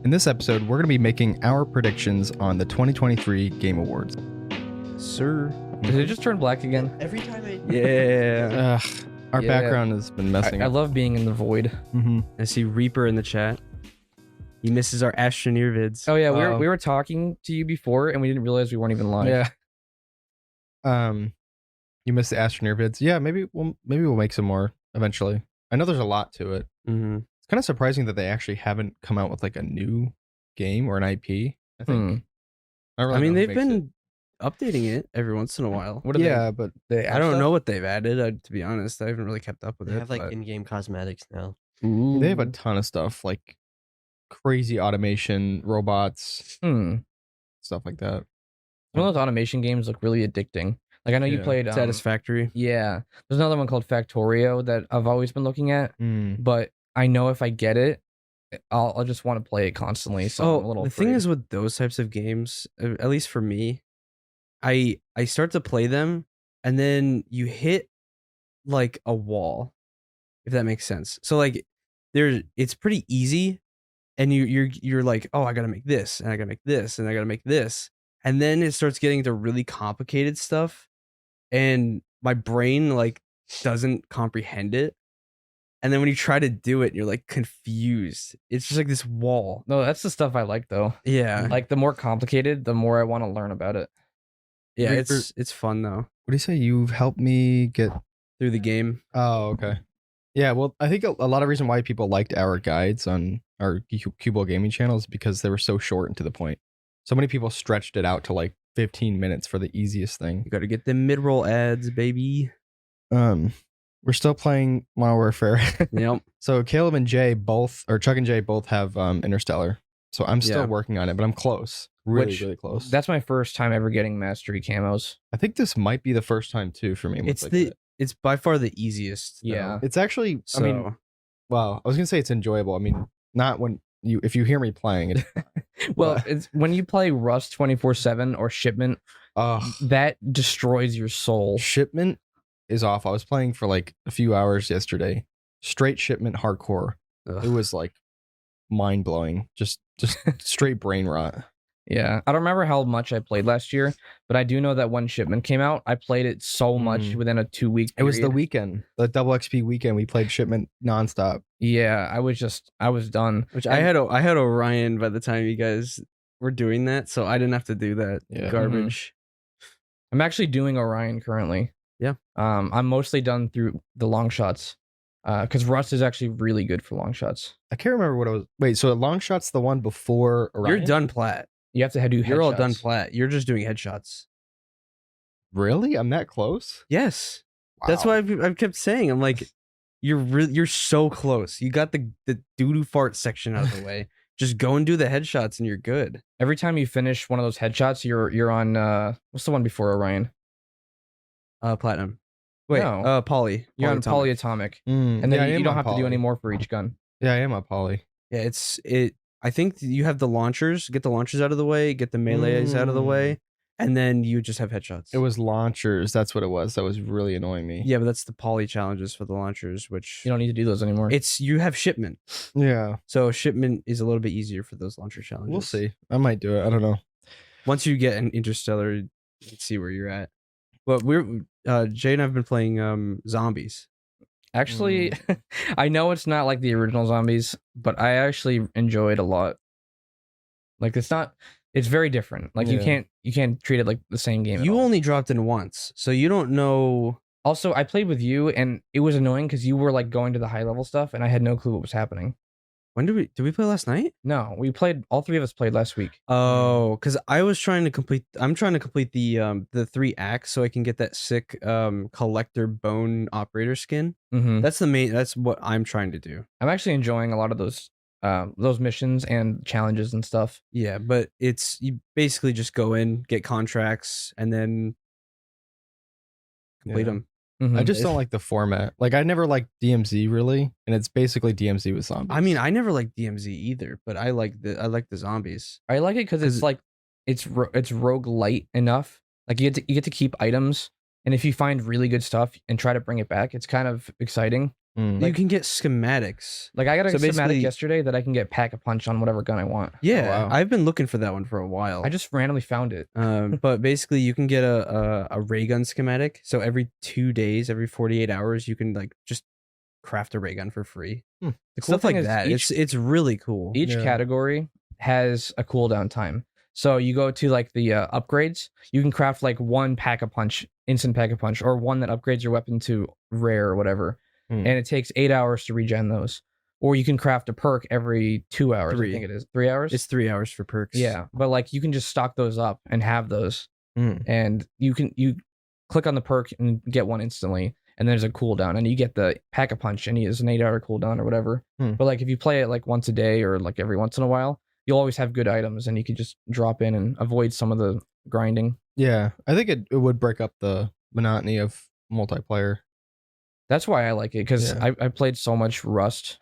In this episode, we're going to be making our predictions on the 2023 Game Awards. Sir. Did it just turn black again? Every time I... Yeah. Our Yeah. background has been messing I up. love being in the void. Mm-hmm. I see Reaper in the chat. He misses our Astroneer vids. Oh yeah, Oh. we were talking to you before and we didn't realize we weren't even live. Yeah. You missed the Astroneer vids. Yeah, maybe we'll make some more eventually. I know there's a lot to it. Mm-hmm. It's kind of surprising that they actually haven't come out with like a new game or an IP. I think. I, don't really I mean, know who they've makes been updating it every once in a while. What it. are Yeah, but they? I don't know what they've added, to be honest. I haven't really kept up with They it. have like but- in-game cosmetics now. Ooh. they have a ton of stuff like crazy automation, robots, stuff like that. Some of those automation games look really addicting. Like I know you Yeah. played Satisfactory. yeah. There's another one called Factorio that I've always been looking at, Mm. but I know if I get it, I'll just want to play it constantly. So I'm a little the thing afraid. is with those types of games, at least for me, I start to play them and then you hit like a wall, if that makes sense. So like it's pretty easy and you're like, oh, I gotta make this and I gotta make this and I gotta make this. And then it starts getting to really complicated stuff and my brain like doesn't comprehend it. And then when you try to do it, you're like confused. It's just like this wall. No, that's the stuff I like though. Yeah. Like the more complicated, the more I want to learn about it. Yeah, Reaper- it's fun though. What do you say? You've helped me get. Through the game. Oh, okay. Yeah, well, I think a lot of reason why people liked our guides on our Cubold gaming channel is because they were so short and to the point. So many people stretched it out to like 15 minutes for the easiest thing. You gotta get the mid-roll ads, baby. We're still playing Modern Warfare. Yep. So Caleb and Jay both, or Chug and Jay both have Interstellar. So I'm still Yeah. working on it, but I'm close. Really, Which- really close. That's my first time ever getting mastery camos. I think this might be the first time too for me. once It's I get it. it's by far the easiest. though. Yeah. It's actually. So I mean, well, I was gonna say it's enjoyable. I mean, not when if you hear me playing it. Well, But- it's when you play Rust 24/7 or Shipment, that destroys your soul. Shipment is off. I was playing for like a few hours yesterday. Straight Shipment hardcore. ugh. It was like mind blowing. Just straight brain rot. Yeah, I don't remember how much I played last year, but I do know that when Shipment came out, I played it so much Mm. within a 2-week. It was the period. weekend, the double XP weekend. We played Shipment nonstop. Yeah, I was done. Which I had Orion by the time you guys were doing that, so I didn't have to do that Yeah. garbage. I'm actually doing Orion currently. Yeah. I'm mostly done through the long shots, because Rust is actually really good for long shots. I can't remember what I was. Wait, so long shot's the one before Orion? You're done plat. You have to do. You're all done headshots. plat. You're just doing headshots. Really? I'm that close? Yes. That's Wow. why I've kept saying. I'm like, you're so close. You got the doo-doo fart section out of the way. Just go and do the headshots and you're good. Every time you finish one of those headshots, you're on what's the one before Orion? Platinum. Wait, No. poly. You're on Polyatomic. polyatomic, Mm, and then yeah, I you am don't on have to do poly. any more for each gun. Yeah, I am on poly. Yeah, I think you have the launchers. Get the launchers out of the way. Get the melees out of the way, and then you just have headshots. It was launchers. That's what it was. That was really annoying me. Yeah, but that's the poly challenges for the launchers, which You don't need to do those anymore. it's you have shipment, Yeah. so shipment is a little bit easier for those launcher challenges. We'll see. I might do it. I don't know. Once you get an interstellar, you can see where you're at. But Jay and I've been playing zombies. Actually, I know it's not like the original zombies, but I actually enjoy it a lot. Like it's very different. Like Yeah. you can't treat it like the same game. You at all. only dropped in once, so you don't know. Also, I played with you, and it was annoying because you were like going to the high level stuff, and I had no clue what was happening. When did we play last night? No, we played. All three of us played last week. Oh, because I'm trying to complete the 3 acts so I can get that sick collector bone operator skin. Mm-hmm. That's what I'm trying to do. I'm actually enjoying a lot of those missions and challenges and stuff. Yeah, but you basically just go in, get contracts, and then complete Yeah. them. Mhm. I just don't like the format. Like I never liked DMZ really, and it's basically DMZ with zombies. I mean, I never liked DMZ either, but I like the zombies. I like it because it's like it's rogue light enough. Like you get to keep items, and if you find really good stuff and try to bring it back, it's kind of exciting. You can get schematics. Like I got a So schematic basically- yesterday that I can get Pack-a-Punch on whatever gun I want. Yeah, wow. I've been looking for that one for a while. I just randomly found it. But basically, you can get a ray gun schematic. So every 2 days, every 48 hours, you can like just craft a ray gun for free. Hmm. The cool Stuff thing like is that. each- It's really cool. Each Yeah. category has a cooldown time. So you go to like the upgrades, you can craft like one Pack-a-Punch, instant Pack-a-Punch, or one that upgrades your weapon to rare or whatever. Hmm. And it takes 8 hours to regen those. Or you can craft a perk every 2 hours. 3. I think it is 3 hours. It's 3 hours for perks. Yeah, but like you can just stock those up and have those, Mm. and you click on the perk and get one instantly, and there's a cooldown, and you get the Pack-a-Punch, and he has an 8-hour cooldown or whatever. Hmm. But like if you play it like once a day or like every once in a while, you'll always have good items, and you can just drop in and avoid some of the grinding. Yeah, I think it would break up the monotony of multiplayer. That's why I like it, because Yeah. I played so much Rust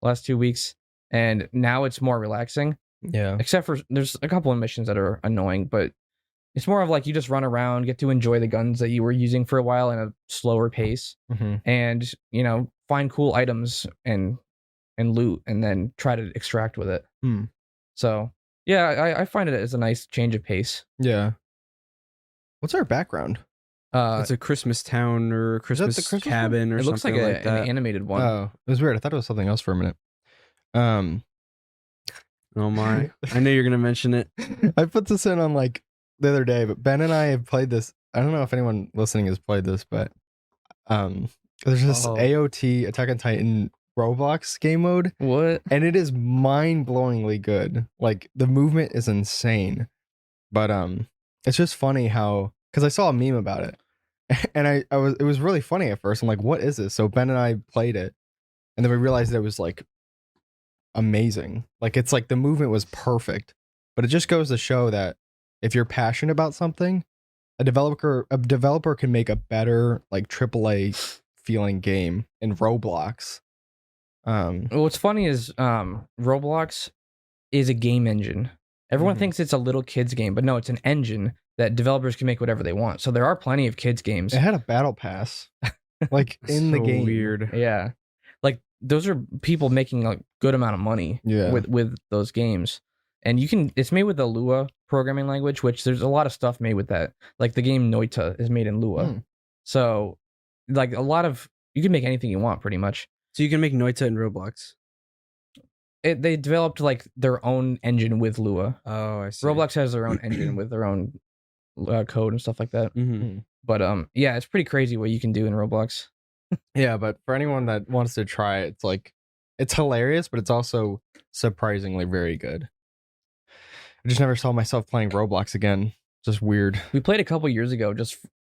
last 2 weeks, and now it's more relaxing. Yeah. Except for there's a couple of missions that are annoying, but it's more of like you just run around, get to enjoy the guns that you were using for a while in a slower pace, Mm-hmm. and find cool items and loot, and then try to extract with it. Hmm. So yeah, I find it as a nice change of pace. Yeah. What's our background? It's a Christmas town or the Christmas, Christmas one? cabin or It looks like, something like that. an animated one. Oh, it was weird. I thought it was something else for a minute. Oh my! I knew you were gonna mention it. I put this in on like the other day, but Ben and I have played this. I don't know if anyone listening has played this, but there's this Oh. AOT Attack on Titan Roblox game mode, What? and it is mind-blowingly good. Like the movement is insane, but it's just funny how, because I saw a meme about it, and it was really funny at first. I'm like, what is this? So Ben and I played it, and then we realized that it was like amazing. Like it's like the movement was perfect, but it just goes to show that if you're passionate about something, a developer can make a better like AAA feeling game in Roblox. What's funny is Roblox is a game engine. Everyone Mhm. thinks it's a little kids game, but no, it's an engine that developers can make whatever they want. So there are plenty of kids games. It had a battle pass, like in the So game. Weird. Yeah, like those are people making a good amount of money Yeah. with those games, and it's made with the Lua programming language, which there's a lot of stuff made with that. Like the game Noita is made in Lua, Hmm. so like you can make anything you want pretty much. So you can make Noita in Roblox. They developed like their own engine with Lua. Oh, I see. Roblox has their own engine with their own code and stuff like that. Mm-hmm. But yeah, it's pretty crazy what you can do in Roblox. Yeah, but for anyone that wants to try it, it's like it's hilarious, but it's also surprisingly very good. I just never saw myself playing Roblox again. Just weird. We played a couple years ago.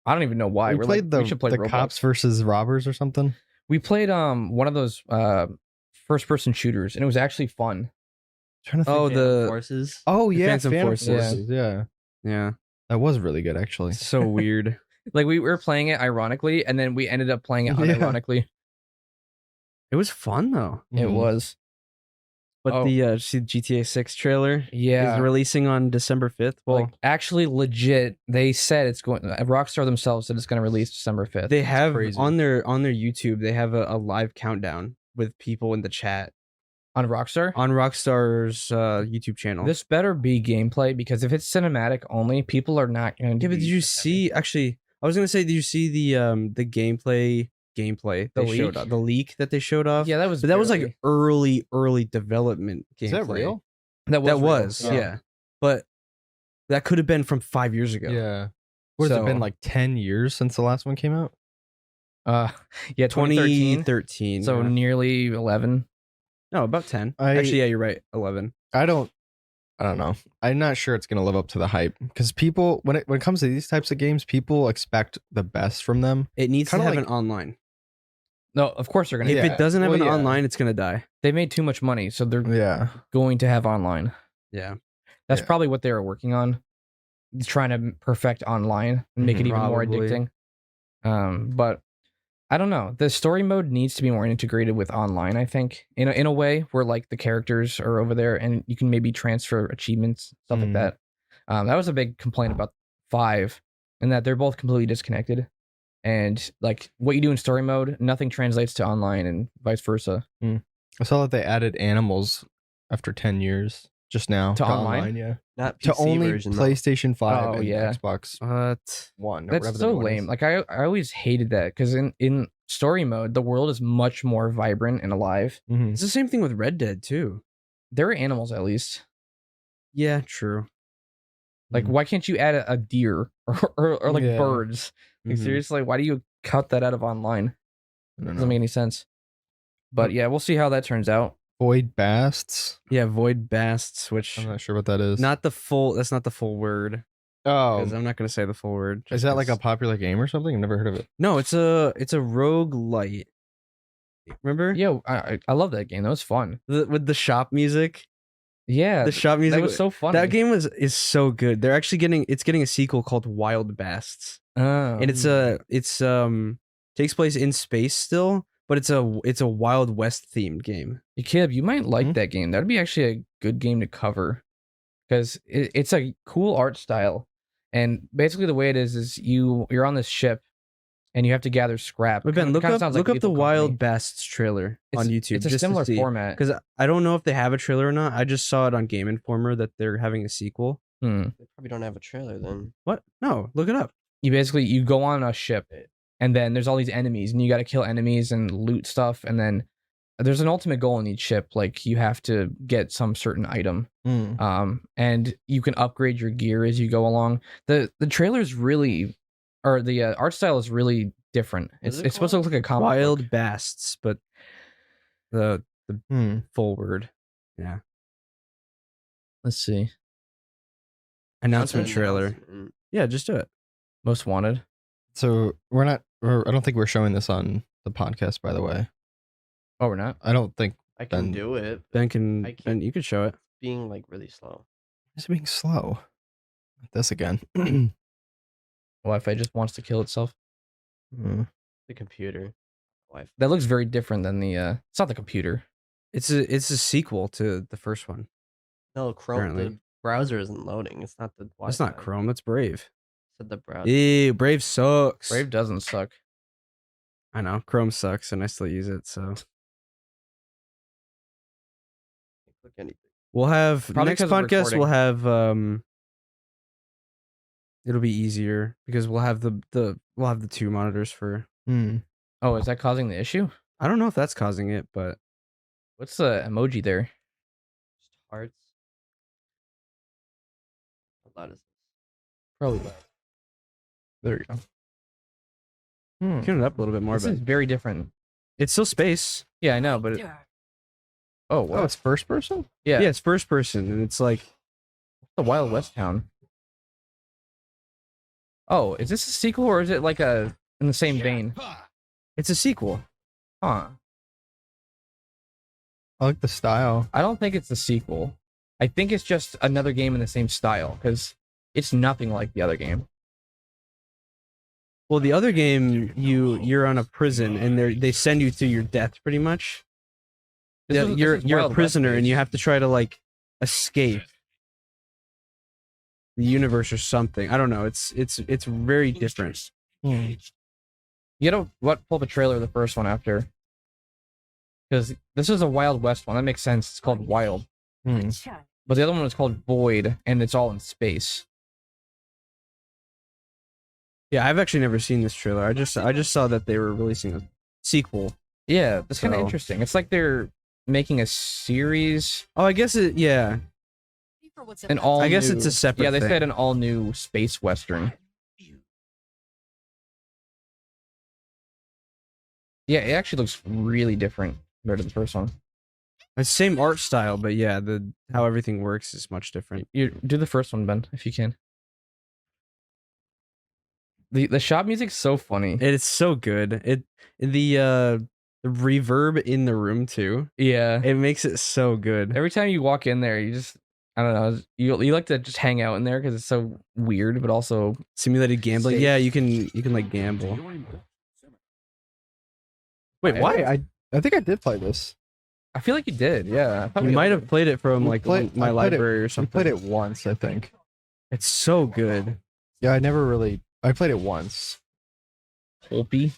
I don't even know why. We We're played like, we should play the Roblox. cops versus robbers or something. We played one of those first person shooters, and it was actually fun. trying to think. Oh, the Forces. Oh The yeah, Phantom Forces. Forces. Yeah, yeah, that was really good actually. so weird. Like we were playing it ironically, and then we ended up playing it Yeah. unironically. It was fun though. It Mhm. was. But Oh. the see the GTA 6 trailer Yeah. is releasing on December 5th. Well, Like actually legit, they said it's going. Rockstar themselves said it's going to release December 5th. they have crazy. on their YouTube they have a live countdown with people in the chat on Rockstar. on Rockstar's YouTube channel. This better be gameplay, because if it's cinematic only, people are not going to. yeah, but did you see? Actually, I was gonna say, did you see the gameplay The they showed leak? off? The leak that they showed off. Yeah, that was. but that was barely- like early development gameplay. Is that real? That That real. was, real. yeah. But that could have been from 5 years ago. Yeah. What has it been So- like 10 years since the last one came out? Yeah, 2013. 2013. So yeah. nearly 11. No, about 10. I- Actually, yeah, you're right. 11. I don't know. I'm not sure it's gonna live up to the hype because people, when it comes to these types of games, people expect the best from them. It needs to Kinda have like- an online. No, of course they're gonna. If Yeah, it doesn't have well, an yeah. online, it's gonna die. They made too much money, so they're Yeah. going to have online. Yeah. That's Yeah. probably what they were working on, trying to perfect online and make it even more Probably. addicting. But I don't know. The story mode needs to be more integrated with online. I think in a way where like the characters are over there and you can maybe transfer achievements, stuff like Mhm. that. That was a big complaint about 5, and that they're both completely disconnected. and like what you do in story mode, nothing translates to online, and vice versa. I saw that they added animals after 10 years just now To online? yeah. Not To PC only version. though. PlayStation 5 Oh, and yeah. Xbox What? One. or That's whatever the so new one lame. is. Like I always hated that because in story mode, the world is much more vibrant and alive. Mhm. It's the same thing with Red Dead too. There are animals at least. Yeah, true. Like, Mhm. why can't you add a deer or like Yeah. birds? Like, Mhm. seriously, why do you cut that out of online? I don't Doesn't know. make any sense. But yeah, we'll see how that turns out. Void Basts. Yeah, Void Basts, which I'm not sure what that is. not the full. That's not the full word. Because Oh, I'm not gonna say the full word. is just that like a 'cause- popular game or something? I've never heard of it. No, it's a roguelite. Remember? Yo, I love that game. That was fun. With the shop music. Yeah, The shop music that was so fun. That game is so good. They're actually getting a sequel called Wild Basts. Oh. And it's takes place in space still, but it's a Wild West themed game. Kib, you might like Hmm? that game. That'd be actually a good game to cover because it's a cool art style. And basically, the way it is you're on this ship and you have to gather scrap. But Ben, It look kinda up sounds like the Lethal Wild Company. Basts trailer on YouTube. It's a similar format. Because I don't know if they have a trailer or not. I just saw it on Game Informer that they're having a sequel. Hmm. They probably don't have a trailer then. What? No, look it up. You go on a ship and then there's all these enemies and you got to kill enemies and loot stuff, and then there's an ultimate goal in each ship, like you have to get some certain item, and you can upgrade your gear as you go along. The trailer's really, or the art style is really different. What's it It's supposed to look like a comic Wild book. Basts, but the Hmm. full word. Yeah. Let's see. Announcement That's an trailer. announcement. Yeah, just do it. Most Wanted. So I don't think we're showing this on the podcast, by the way. Oh, we're not. I don't think I can Ben- do it. Ben can I can't- Ben, you could show it. Being like really slow. it's being slow. This again. Wi-Fi just wants to kill itself. Mm. The computer. Wi-Fi. That looks very different than the. It's not the computer. It's a sequel to the first one. No, Chrome. Apparently. The browser isn't loading. It's not the. That's not Wi-Fi. Chrome. That's Brave. Said the browser. Ew, Brave sucks. Brave doesn't suck. I know Chrome sucks, and I still use it. So Click anything. we'll have Probably next 'cause of podcast. We'll recording. have It'll be easier because we'll have the two monitors for. Hmm. Oh, is that causing the issue? I don't know if that's causing it, but What's the emoji there? Just hearts. A lot of. Probably that. There you go. Hmm. tune it up a little bit more. This But is very different. it's still space. Yeah, I know, but oh, Oh, wow. it's first person? Yeah, Yeah, it's first person, and it's like the Wild West town. Oh, is this a sequel or is it like a in the same vein? it's a sequel. Huh. I like the style. I don't think it's a sequel. I think it's just another game in the same style because it's nothing like the other game. Well, the other game, you're on a prison, and they send you to your death, pretty much. This is- You're this is a Wild West prisoner, and based. you have to try to like escape the universe or something. I don't know. It's very different. Hmm. You know what? Pull up a trailer of the first one after. Because this is a Wild West one. That makes sense. It's called Wild. Hmm. But the other one was called Void, and it's all in space. Yeah, I've actually never seen this trailer. I just saw that they were releasing a sequel. Yeah, that's kind of So- interesting. It's like they're making a series, Oh, I guess it. Yeah, an all. I guess new- it's a separate Yeah, they thing. said an all new space western. Yeah, it actually looks really different compared to the first one. it's same art style, but yeah, the how everything works is much different. You do the first one, Ben, if you can. The shop music's so funny. It's so good. The reverb in the room too. Yeah. It makes it so good. Every time you walk in there, you just I don't know. You like to just hang out in there because it's so weird, but also Simulated gambling. Safe. Yeah, you can like gamble. Wait, why? I think I did play this. I feel like you did. Yeah, I thought You we might all have played it from We like played- my I played it- library or We something. played it once, I think. It's so good. Yeah, I played it once. pulpy.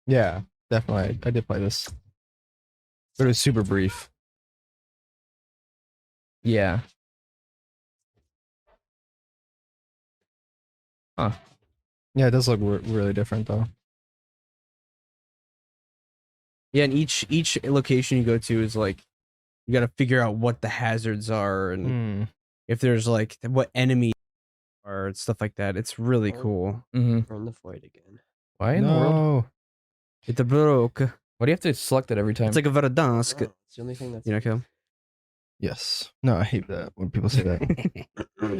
Yeah, definitely. I did play this, but it was super brief. Yeah. Yeah, it does look really different though. Yeah, and each location you go to is like you got to figure out what the hazards are and if there's like what enemy are and stuff like that. It's really cool. Mm-hmm. We're in the void again. Why in the world? It's a broke. Why do you have to select it every time? It's like a Verdansk. Oh, it's the only thing that's You know, Kel? Yes. No, I hate that when people say that.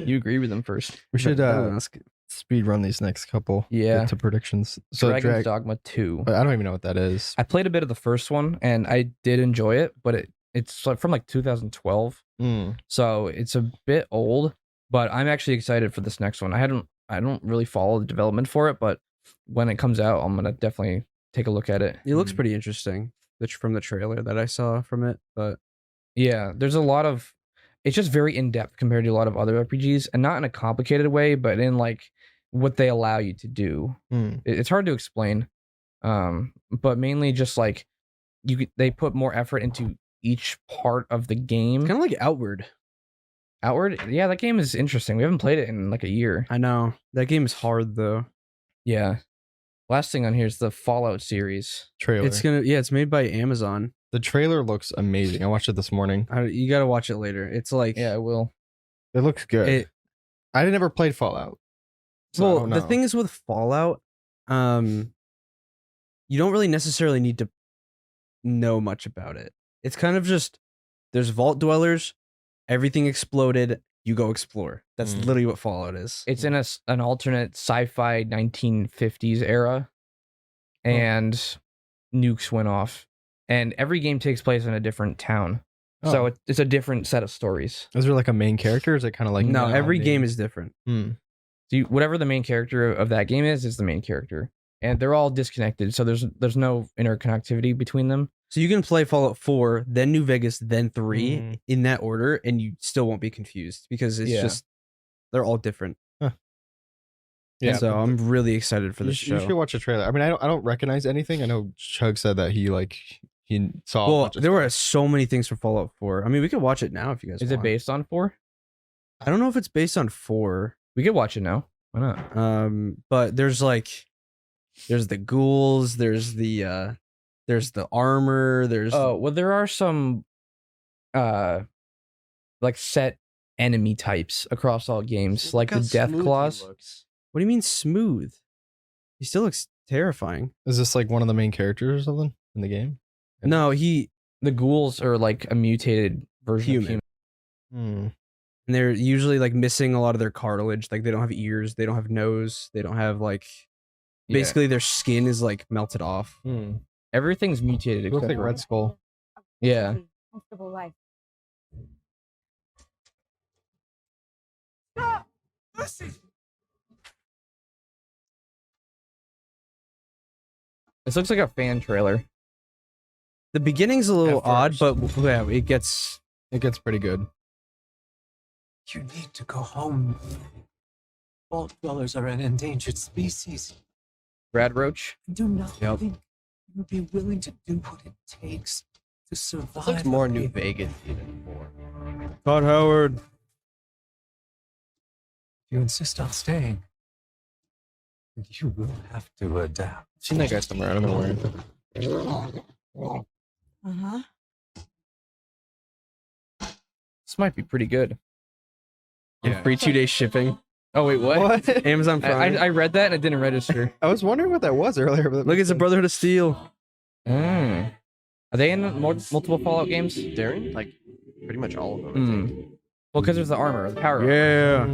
you agree with them first. We should Verdansk. speed run these next couple. Yeah. Get to predictions. So Dragon's Dogma 2. but I don't even know what that is. I played a bit of the first one and I did enjoy it, but it's like from like 2012. So it's a bit old, but I'm actually excited for this next one. I don't really follow the development for it, but when it comes out, I'm gonna definitely take a look at it. It looks pretty interesting from the trailer that I saw from it, but yeah, there's a lot of it's just very in depth compared to a lot of other RPGs, and not in a complicated way, but in like what they allow you to do. It's hard to explain, but mainly just like they put more effort into each part of the game. kind of like Outward. Outward, yeah, that game is interesting. We haven't played it in like a year. I know that game is hard though. Yeah. Last thing on here is the Fallout series. Trailer. It's made by Amazon. The trailer looks amazing. I watched it this morning. You gotta watch it later. It's like Yeah, I will. It looks good. I never played Fallout. So I well, don't the know. thing is with Fallout, you don't really necessarily need to know much about it. It's kind of just there's vault dwellers, everything exploded, you go explore. That's literally what Fallout is. It's in an alternate sci-fi 1950s era, and nukes went off, and every game takes place in a different town. So it's a different set of stories. Is there like a main character? Or is it kind of like No, every game is different. So whatever the main character of that game is the main character, and they're all disconnected. So there's no interconnectivity between them. So you can play Fallout 4, then New Vegas, then 3 in that order, and you still won't be confused because it's just they're all different. Yeah. So I'm really excited for this show. You should watch the trailer. I mean, I don't recognize anything. I know Chug said that he saw. a Well, bunch of there stuff. were so many things for Fallout 4. I mean, we could watch it now if you guys Is want. it based on 4? I don't know if it's based on 4. We could watch it now. Why not? But there's the ghouls, there's the armor, there's Well, there are some like set enemy types across all games, like the Death Claws. What do you mean smooth? He still looks terrifying. Is this like one of the main characters or something in the game? No, The ghouls are like a mutated version of Human. human. and they're usually like missing a lot of their cartilage. Like they don't have ears, they don't have nose, they don't have like basically their skin is like melted off. Everything's mutated. It looks except like for- Red Skull. Yeah. Comfortable life. This looks like a fan trailer. The beginning's a little At odd, first. but yeah, it gets pretty good. You need to go home. Vault dwellers are an endangered species. Brad Roach. I do not Yep. think you would be willing to do what it takes to survive. This looks more New a- Vegas even more. Todd Howard. If you insist on staying, you will have to adapt. Seen that guy somewhere. I don't know where. Uh-huh. This might be pretty good. Yeah. Free 2 day shipping. Oh wait, what? Amazon Prime. I read that and it didn't register. I was wondering what that was earlier. But Look, it's a Brotherhood of Steel. Are they in multiple Fallout games? They're in like pretty much all of them. I think. Well, because there's the armor, the power. Yeah.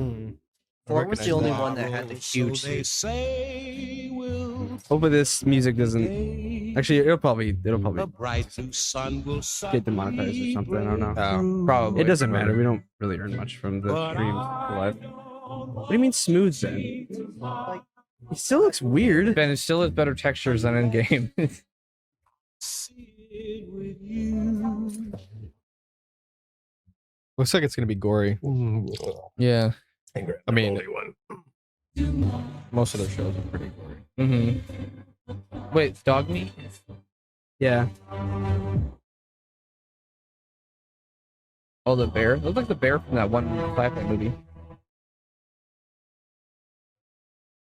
4 was the only one that had the So huge they suit. say will Hopefully this music doesn't. Actually, it'll probably the bright blue sun will get demonetized or something. I don't know. Probably. It doesn't matter. We don't really earn much from the streams live. What do you mean smooth then? He still looks weird. Ben, it still has better textures than in game. Looks like it's gonna be gory. Yeah. I mean, Most of their shows are pretty gory. Mm-hmm. Wait, dog meat? Yeah. Oh, the bear. It looks like the bear from that one sci-fi movie.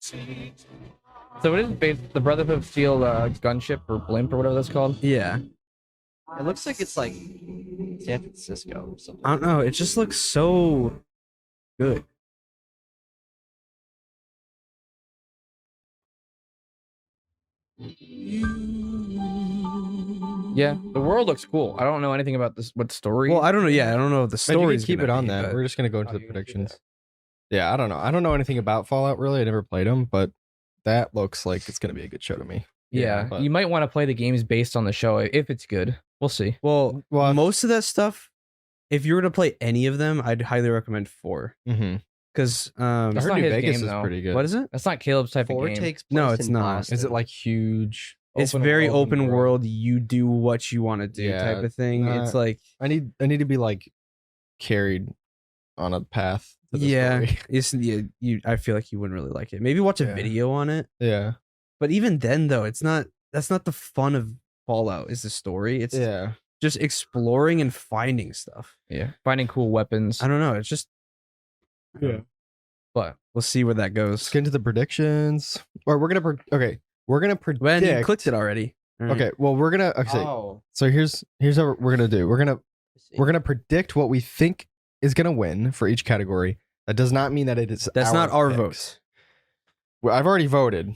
So it is based the Brotherhood of Steel gunship or blimp or whatever that's called. Yeah. It looks like it's like San Francisco or something. I don't know. It just looks so good. Yeah, the world looks cool. I don't know anything about this. What story? Well, I don't know. Yeah, I don't know if the But you story can keep it on that. We're just gonna go into the you can keep it predictions. Yeah, I don't know. I don't know anything about Fallout really. I never played them, but that looks like it's gonna be a good show to me. Yeah, but- you might want to play the games based on the show if it's good. We'll see. Well, Well, most of that stuff, if you were to play any of them, I'd highly recommend 4. Mm-hmm. Because I That's heard not New his Vegas game, is though. pretty good. what is it? That's not Caleb's type 4 of game. takes No, place it's in not. Boston. Is it like huge? It's open very world open world. You do what you want to do Yeah, type of thing. It's not- like I need to be like carried on a path. To the yeah, story. it's you. I feel like you wouldn't really like it. Maybe watch a Yeah. video on it. Yeah. But even then, though, it's not. That's not the fun of Fallout. Is the story? It's Yeah. just exploring and finding stuff. Yeah, finding cool weapons. I don't know. It's just But we'll see where that goes. Let's get into the predictions. Or we're gonna okay. We're gonna predict. When you clicked it already. All right. Okay. Well, we're gonna okay. Oh, So here's how we're gonna do. We're I see. gonna predict what we think is gonna win for each category. That does not mean that it is. That's not our picks. votes. Well, I've already voted.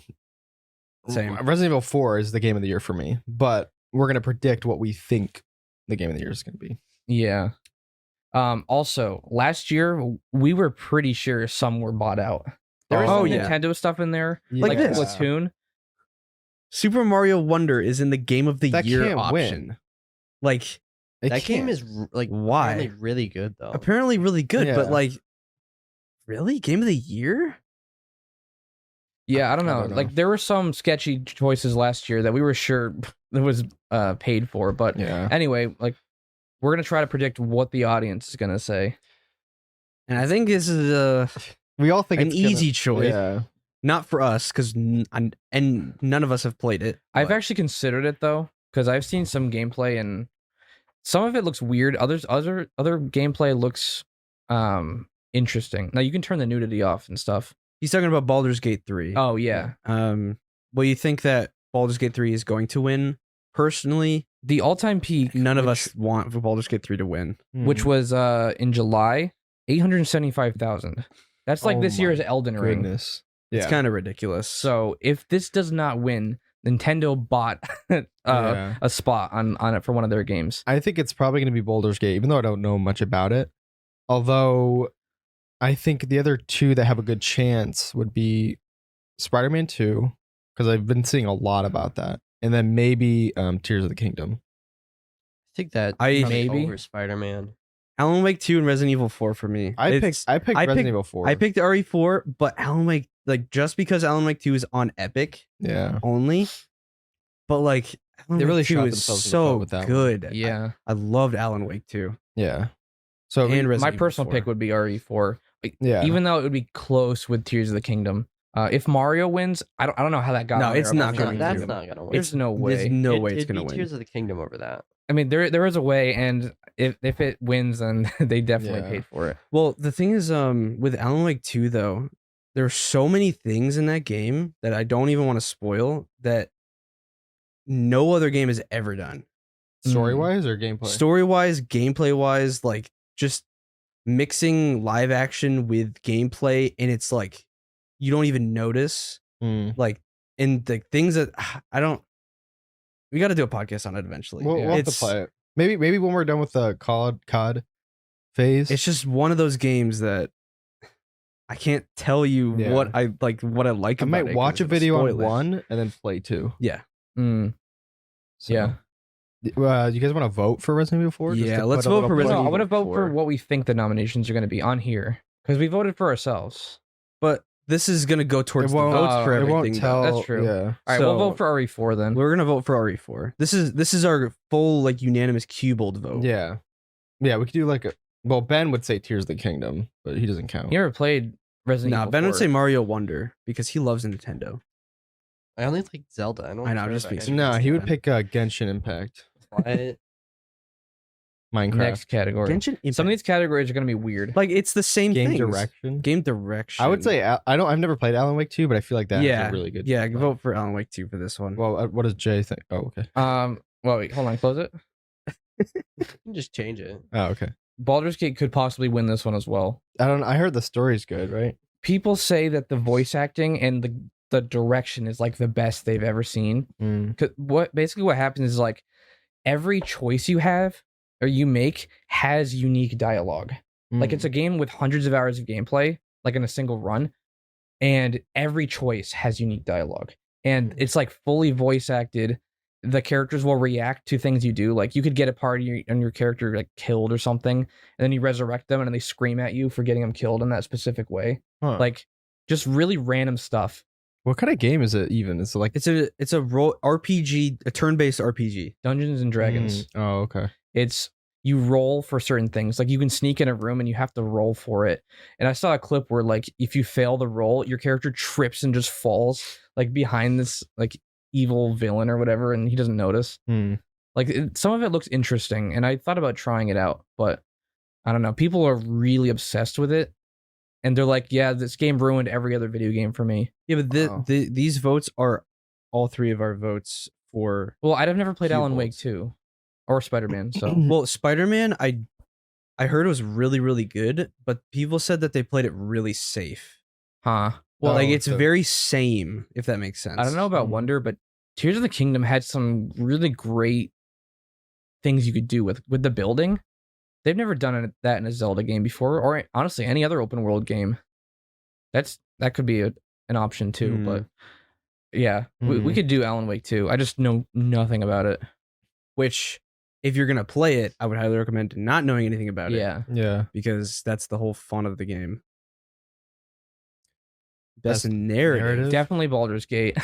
Same. Resident Evil 4 is the game of the year for me, but we're gonna predict what we think the game of the year is gonna be. yeah. Also, last year we were pretty sure some were bought out. There was Oh, some yeah. Nintendo stuff in there, Like like this. Splatoon. Super Mario Wonder is in the Game of the That Year can't option. win. Like It That game can't. is like Why? apparently really good though. apparently really good, but Yeah. like really Game of the Year? Yeah, I don't I know. don't know. Like there were some sketchy choices last year that we were sure that was paid for, but Yeah. anyway, like we're gonna try to predict what the audience is gonna say. And I think this is We all think an it's gonna- easy choice. Yeah. Not for us, because and none of us have played it. I've but- actually considered it though, because I've seen some gameplay and some of it looks weird. Other gameplay looks interesting. Now you can turn the nudity off and stuff. He's talking about Baldur's Gate 3. Oh yeah. Well, you think that Baldur's Gate 3 is going to win? Personally, The all-time peak, none of which- us want for Baldur's Gate 3 to win. which was in July, 875,000. That's like Oh this my year's Elden Ring. goodness. It's Yeah. kind of ridiculous. So if this does not win, Nintendo bought Yeah. a spot on it for one of their games. I think it's probably going to be Baldur's Gate, even though I don't know much about it. Although I think the other two that have a good chance would be Spider-Man 2, because I've been seeing a lot about that, and then maybe Tears of the Kingdom. I think that I- probably Maybe. over Spider-Man. Alan Wake 2 and Resident Evil 4 for me. I picked Resident Evil 4. I picked RE4, but Alan Wake, like, just because Alan Wake 2 is on Epic Yeah. only, but like Alan They Wake really 2 shot is themselves in the so foot with that one. good. Yeah. I loved Alan Wake 2. Yeah. So And Resident My Evil personal 4. pick would be RE4. Like, yeah. even though it would be close with Tears of the Kingdom. If Mario wins, I don't know how that got. No, on it's there. not I'm going sure to. That's not gonna win. There's no way. There's no way it's gonna It'd be win. Tears of the Kingdom over that. I mean, there is a way, and if it wins, then they definitely Yeah. paid for it. Well, the thing is, with Alan Wake 2 though, there are so many things in that game that I don't even want to spoil that no other game has ever done. Story wise or gameplay? Story wise, gameplay wise, like just mixing live action with gameplay, and it's like you don't even notice. Hmm. Like, and the things that I don't. We got to do a podcast on it eventually. We'll have to It's- play it. Maybe when we're done with the COD phase. It's just one of those games that I can't tell you Yeah. what I like. What I like. I about might it 'cause watch a it'll video on spoil it. 1 and then play 2. Yeah, Mm. So, Yeah. You guys want to vote for Resident Evil 4? Yeah, to let's put a vote little for plug Resident No, I Evil want to vote 4. for what we think the nominations are going to be on here because we voted for ourselves. but this is gonna go towards It the won't- votes for It everything. won't though. tell. That's true. Yeah. All right, we'll So- vote for RE4 then. We're gonna vote for RE4. This is our full like unanimous Cubold vote. Yeah. Yeah, we could do like a. Well, Ben would say Tears of the Kingdom, but he doesn't count. You ever played Resident Nah, Evil Ben would 4. say Mario Wonder because he loves Nintendo. I only like Zelda. I don't. I know, I'm care just about being anything No, sarcastic. he else. would pick Genshin Impact, What? Minecraft, Next category. Genshin Impact. Some of these categories are gonna be weird. like it's the same game things. direction. Game direction. I would say I've never played Alan Wake 2, but I feel like that yeah, is a really good. Yeah, vote for Alan Wake 2 for this one. Well, what does Jay think? Oh, okay. Well, wait, hold on, close it. You can just change it. Oh, okay. Baldur's Gate could possibly win this one as well. I heard the story's good, right? People say that the voice acting and the direction is like the best they've ever seen. Mm. 'Cause what happens is like every choice you have or you make has unique dialogue. Like it's a game with hundreds of hours of gameplay, like in a single run, and every choice has unique dialogue. And it's like fully voice acted. The characters will react to things you do. Like you could get a party and your character like killed or something, and then you resurrect them and then they scream at you for getting them killed in that specific way. Huh. Like just really random stuff. What kind of game is it even? Is it like It's a role RPG, a turn-based RPG. Dungeons and Dragons. Oh, okay. It's you roll for certain things. Like you can sneak in a room and you have to roll for it. And I saw a clip where like if you fail the roll, your character trips and just falls like behind this like evil villain or whatever, and he doesn't notice. Like some of it looks interesting, and I thought about trying it out, but I don't know. People are really obsessed with it, and they're like, "Yeah, this game ruined every other video game for me." Yeah, but Wow. these votes are all three of our votes for. Well, I'd have never played Alan Wake Cubold. 2 or Spider-Man, so Well, Spider-Man, I heard it was really, really good, but people said that they played it really safe. huh. Well, like Oh, it's so- very same, if that makes sense. I don't know about Wonder, but Tears of the Kingdom had some really great things you could do with the building. They've never done that in a Zelda game before, or honestly any other open world game. That could be an option too. Hmm. But yeah, we could do Alan Wake 2. I just know nothing about it. Which, if you're gonna play it, I would highly recommend not knowing anything about it. Yeah, Yeah. Because that's the whole fun of the game. Best Best narrative. narrative? definitely Baldur's Gate.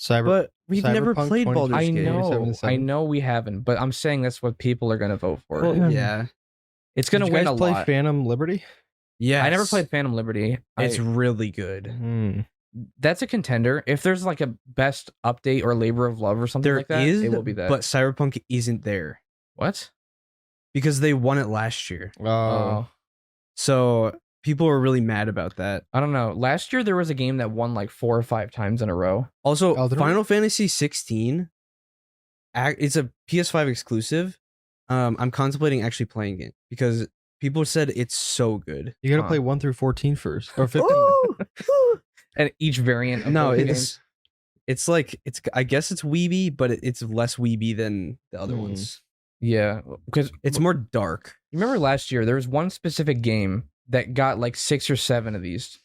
But we've never Cyberpunk played Baldur's 2077. Gate. I know we haven't, but I'm saying that's what people are gonna vote for. Well, yeah. It's Did gonna you win guys a play lot. Phantom Liberty? Yeah. I never played Phantom Liberty. It's I- really good. that's a contender. If there's like a best update or labor of love or something There like that, is, it will be that. but Cyberpunk isn't there what? because they won it last year. Oh, So people were really mad about that. I don't know. Last year there was a game that won like 4 or 5 times in a row. Also, Elden Final Fantasy 16, it's a PS5 exclusive. I'm contemplating actually playing it because people said it's so good. You gotta Huh. play 1 through 14 first, or 15. And each variant of No, both it's games. it's like it's. I guess it's weeby, but it's less weeby than the other Hmm. ones. Yeah, because It's more dark. you remember last year there was one specific game that got like 6 or 7 of these.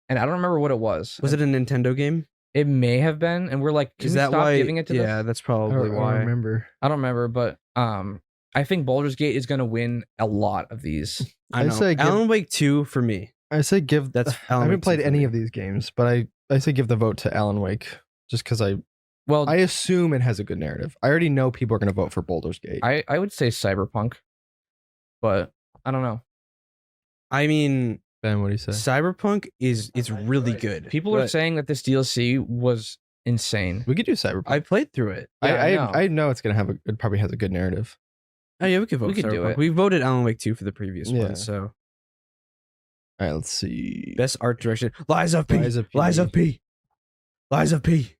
And I don't remember what it was. Was it a Nintendo game? It may have been, and we're like, can Is we that stop why? giving it to Yeah, them? that's I probably don't why. remember. I don't remember, but I think Baldur's Gate is gonna win a lot of these. I I'd know. say give- Alan Wake 2 for me. I say give. That's I Alan haven't Wake 2 played for any me. of these games, but I say give the vote to Alan Wake just because Well, I assume it has a good narrative. I already know people are gonna vote for Baldur's Gate. I would say Cyberpunk, but I don't know. I mean, Ben, what do you say? Cyberpunk it's really good. People are but saying that this DLC was insane. We could do Cyberpunk. I played through it. Yeah, I know it's gonna have it probably has a good narrative. Oh yeah, we could vote. We could do Cyberpunk. it. We voted Alan Wake 2 for the previous Yeah. one. So All right, let's see. best art direction, Lies of P. Lies of P. Lies of P. Lies of P.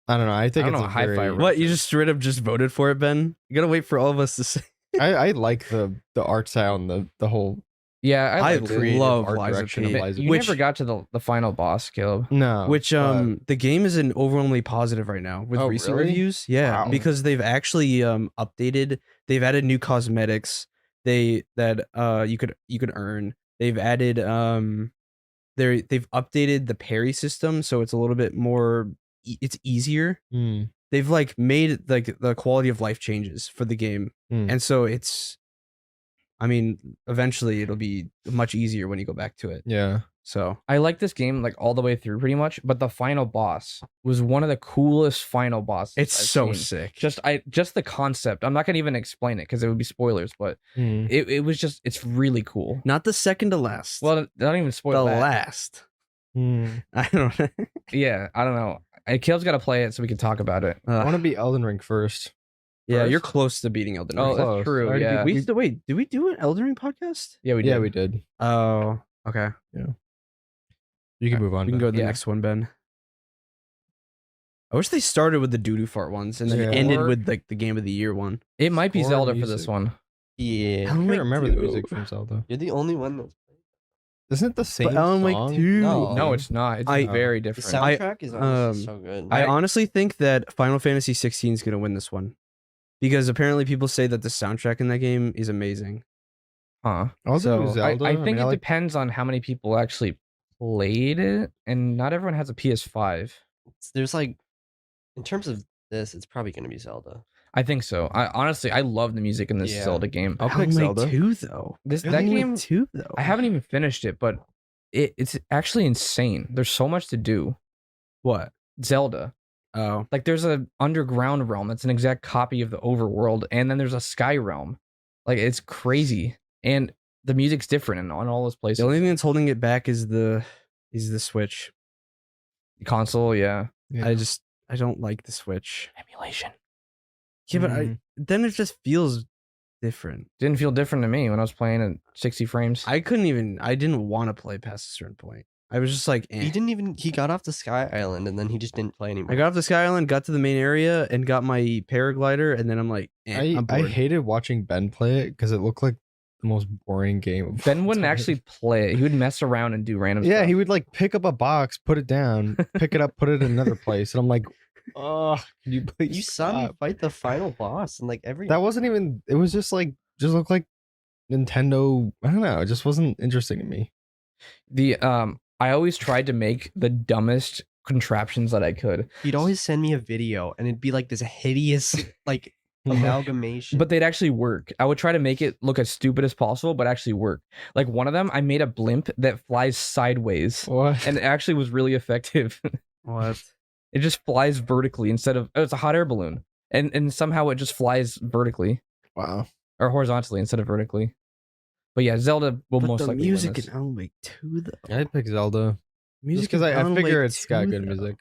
I don't know. I think I don't it's know, a Hi-Fi very, Rush. What, you just straight up just voted for it, Ben? You gotta wait for all of us to say. I like the art style and the whole Yeah, I I liked creative it. love art Lies of direction P. of Lies of You Which- never got to the final boss, Caleb. No, Which but- the game is in overwhelmingly positive right now with Oh, recent really? reviews. Yeah, Wow. because they've actually updated. They've added new cosmetics. They've you could earn. They've added they've updated the parry system so it's a little bit more. It's easier. Hmm. They've like made like the quality of life changes for the game, Hmm. and so it's. I mean, eventually it'll be much easier when you go back to it. Yeah. So I like this game like all the way through pretty much, but the final boss was one of the coolest final bosses. it's I've so seen. sick. Just the concept. I'm not gonna even explain it because it would be spoilers, but Hmm. it was just it's really cool. Not the second to last. Well, don't even the spoil that. last. Hmm. I don't know. Yeah, I don't know. Caleb's got to play it so we can talk about it. I want to beat Elden Ring first. Yeah, first. you're close to beating Elden Ring. Oh, Close. that's true. I already Yeah, beat- Wait, did we do an Elden Ring podcast? yeah, we did. Yeah, we did. Oh, okay. You can move on. We can to- go to the Yeah. next one, Ben. I wish they started with the doo-doo fart ones and then Yeah. ended Or- with like the game of the year one. It might be Score Zelda for this music. one. Yeah. I Alan can't Wake remember the 2. music from Zelda. You're the only one that's. Isn't it the same Alan Wake song? 2. No. No, it's not. It's I- very The different. soundtrack is honestly um, so good. I I- honestly think that Final Fantasy 16 is going to win this one. Because apparently people say that the soundtrack in that game is amazing. Huh. Also, So, Zelda. I think it like, depends on how many people actually played it, and not everyone has a PS5. There's like, in terms of this, it's probably going to be Zelda. I think so. I honestly, I love the music in this Yeah. Zelda game. I'll pick Alan Wake Zelda. 2 though. That Alan Wake game, 2 though. I haven't even finished it, but it's actually insane. There's so much to do. What? Zelda. Oh. Like there's a underground realm that's an exact copy of the overworld, and then there's a sky realm. Like it's crazy, and the music's different in on all those places. The only thing that's holding it back is the Switch. Console, yeah. yeah. I don't like the Switch. Emulation Yeah, but Mhm. then it just feels different. didn't feel different to me when I was playing at 60 frames. I didn't want to play past a certain point. I was just like, eh. He got off the Sky Island and then he just didn't play anymore. I got off the Sky Island, got to the main area, and got my paraglider, and then I'm like, I'm I bored. hated watching Ben play it because it looked like the most boring game. Of Ben all wouldn't time. actually play it. He would mess around and do random Yeah, stuff. he would like pick up a box, put it down, pick it up, put it in another place, and I'm like, oh, can you please? You saw me stop?" fight the final boss and like every. That wasn't even. It was just looked like Nintendo. I don't know. It just wasn't interesting to me. I always tried to make the dumbest contraptions that I could, He'd always send me a video and it'd be like this hideous like amalgamation. but they'd actually work. I would try to make it look as stupid as possible, but actually work. Like one of them, I made a blimp that flies sideways, What? and it actually was really effective. What? It just flies vertically instead of it's a hot air balloon, and somehow it just flies vertically Wow. or horizontally instead of vertically. But yeah, Zelda will But most the likely win music this. in Alan Wake 2 though. I'd pick Zelda. Music Just because in I Alan figure Wake it's got 2, good though. music.